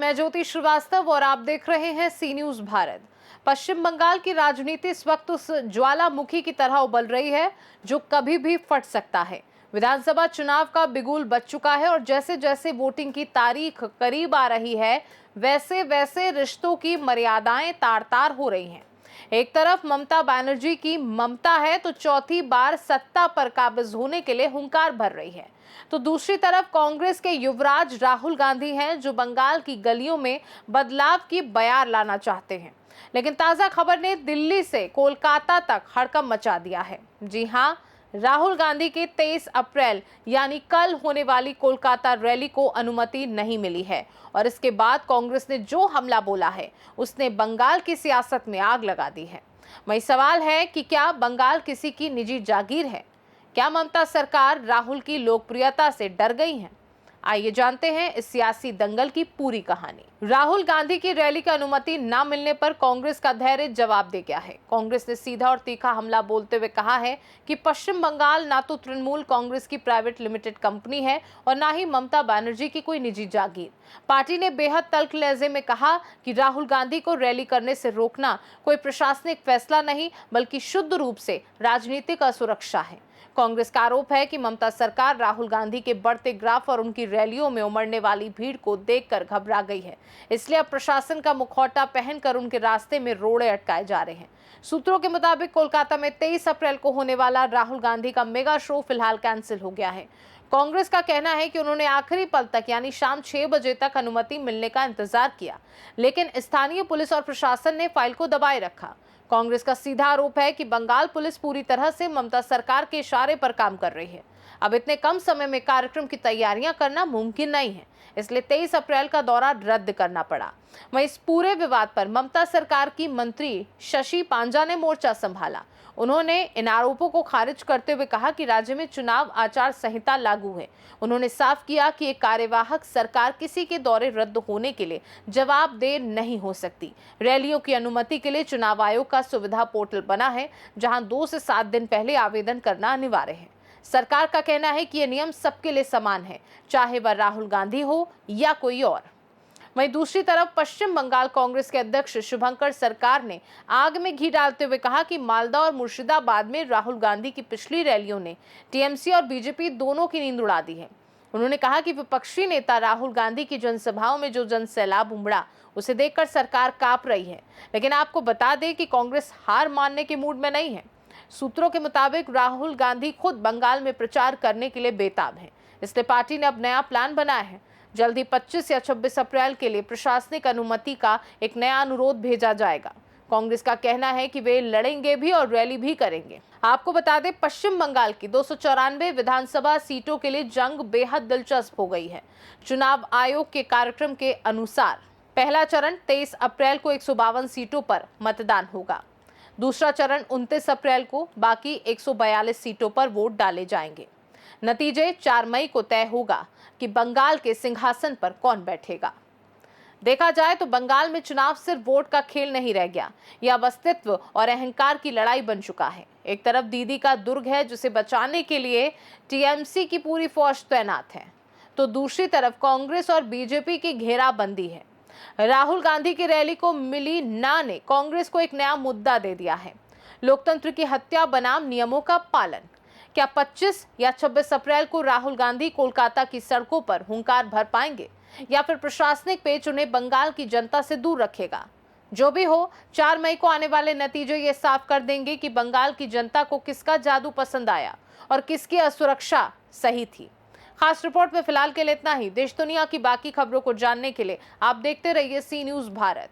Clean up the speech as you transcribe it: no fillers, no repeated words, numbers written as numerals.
मैं ज्योति श्रीवास्तव और आप देख रहे हैं सी न्यूज भारत। पश्चिम बंगाल की राजनीति इस वक्त उस ज्वालामुखी की तरह उबल रही है जो कभी भी फट सकता है। विधानसभा चुनाव का बिगुल बज चुका है और जैसे जैसे वोटिंग की तारीख करीब आ रही है वैसे वैसे रिश्तों की मर्यादाएं तार तार हो रही हैं। एक तरफ ममता बनर्जी की ममता है तो चौथी बार सत्ता पर काबिज होने के लिए हुंकार भर रही है, तो दूसरी तरफ कांग्रेस के युवराज राहुल गांधी हैं जो बंगाल की गलियों में बदलाव की बयार लाना चाहते हैं। लेकिन ताजा खबर ने दिल्ली से कोलकाता तक हड़कंप मचा दिया है। जी हां, राहुल गांधी के 23 अप्रैल यानी कल होने वाली कोलकाता रैली को अनुमति नहीं मिली है और इसके बाद कांग्रेस ने जो हमला बोला है उसने बंगाल की सियासत में आग लगा दी है। वही सवाल है कि क्या बंगाल किसी की निजी जागीर है? क्या ममता सरकार राहुल की लोकप्रियता से डर गई है? आइए जानते हैं इस सियासी दंगल की पूरी कहानी। राहुल गांधी की रैली की अनुमति न मिलने पर कांग्रेस का धैर्य जवाब दे गया है। कांग्रेस ने सीधा और तीखा हमला बोलते हुए कहा है कि पश्चिम बंगाल ना तो तृणमूल कांग्रेस की प्राइवेट लिमिटेड कंपनी है और ना ही ममता बनर्जी की कोई निजी जागीर। पार्टी ने बेहद तल्ख लहजे में कहा कि राहुल गांधी को रैली करने से रोकना कोई प्रशासनिक फैसला नहीं बल्कि शुद्ध रूप से राजनीतिक असुरक्षा है। कांग्रेस का आरोप है कि ममता सरकार राहुल गांधी के बढ़ते ग्राफ और उनकी रैलियों में उमड़ने वाली भीड़ को देखकर घबरा गई है, इसलिए अब प्रशासन का मुखौटा पहनकर उनके रास्ते में रोड़े अटकाए जा रहे हैं। सूत्रों के मुताबिक कोलकाता में 23 अप्रैल को होने वाला राहुल गांधी का मेगा शो फिलहाल कैंसिल हो गया है। कांग्रेस का कहना है कि उन्होंने आखिरी पल तक यानी शाम 6 बजे तक अनुमति मिलने का इंतजार किया, लेकिन स्थानीय पुलिस और प्रशासन ने फाइल को दबाए रखा। कांग्रेस का सीधा आरोप है कि बंगाल पुलिस पूरी तरह से ममता सरकार के इशारे पर काम कर रही है। अब इतने कम समय में कार्यक्रम की तैयारियां करना मुमकिन नहीं है, इसलिए 23 अप्रैल का दौरा रद्द करना पड़ा। वहीं इस पूरे विवाद पर ममता सरकार की मंत्री शशि पांजा ने मोर्चा संभाला। उन्होंने इन आरोपों को खारिज करते हुए कहा कि राज्य में चुनाव आचार संहिता लागू है। उन्होंने साफ किया कि एक कार्यवाहक सरकार किसी के दौरे रद्द होने के लिए जवाबदेह नहीं हो सकती। रैलियों की अनुमति के लिए चुनाव आयोग का सुविधा पोर्टल बना है, जहां 2 से 7 दिन पहले आवेदन करना अनिवार्य है। सरकार का कहना है कि यह नियम सबके लिए समान है, चाहे वह राहुल गांधी हो या कोई और। वहीं दूसरी तरफ पश्चिम बंगाल कांग्रेस के अध्यक्ष शुभंकर सरकार ने आग में घी डालते हुए कहा कि मालदा और मुर्शिदाबाद में राहुल गांधी की पिछली रैलियों ने टीएमसी और बीजेपी दोनों की नींद उड़ा दी है। उन्होंने कहा कि विपक्षी नेता राहुल गांधी की जनसभाओं में जो जनसैलाब उमड़ा उसे देखकर सरकार कांप रही है, लेकिन आपको बता दें कि कांग्रेस हार मानने के मूड में नहीं है। सूत्रों के मुताबिक राहुल गांधी खुद बंगाल में प्रचार करने के लिए बेताब है, इसलिए पार्टी ने अब नया प्लान बनाया है। जल्द ही 25 या 26 अप्रैल के लिए प्रशासनिक अनुमति का एक नया अनुरोध भेजा जाएगा। कांग्रेस का कहना है कि वे लड़ेंगे भी और रैली भी करेंगे। आपको बता दें, पश्चिम बंगाल की 294 विधानसभा सीटों के लिए जंग बेहद दिलचस्प हो गई है। चुनाव आयोग के कार्यक्रम के अनुसार पहला चरण 23 अप्रैल को 152 सीटों पर मतदान होगा। दूसरा चरण 29 अप्रैल को बाकी 142 सीटों पर वोट डाले जाएंगे। नतीजे 4 मई को तय होगा कि बंगाल के सिंहासन पर कौन बैठेगा। देखा जाए तो बंगाल में चुनाव सिर्फ वोट का खेल नहीं रह गया, यह अब अस्तित्व और अहंकार की लड़ाई बन चुका है। एक तरफ दीदी का दुर्ग है जिसे बचाने के लिए टीएमसी की पूरी फौज तैनात है, तो दूसरी तरफ कांग्रेस और बीजेपी की घेराबंदी है। राहुल गांधी की रैली को मिली ना ने कांग्रेस को एक नया मुद्दा दे दिया है, लोकतंत्र की हत्या बनाम नियमों का पालन। क्या 25 या 26 अप्रैल को राहुल गांधी कोलकाता की सड़कों पर हुंकार भर पाएंगे या फिर प्रशासनिक पेच उन्हें बंगाल की जनता से दूर रखेगा? जो भी हो, 4 मई को आने वाले नतीजे ये साफ कर देंगे कि बंगाल की जनता को किसका जादू पसंद आया और किसकी असुरक्षा सही थी। खास रिपोर्ट में फिलहाल के लिए इतना ही। देश दुनिया की बाकी खबरों को जानने के लिए आप देखते रहिए सी न्यूज भारत।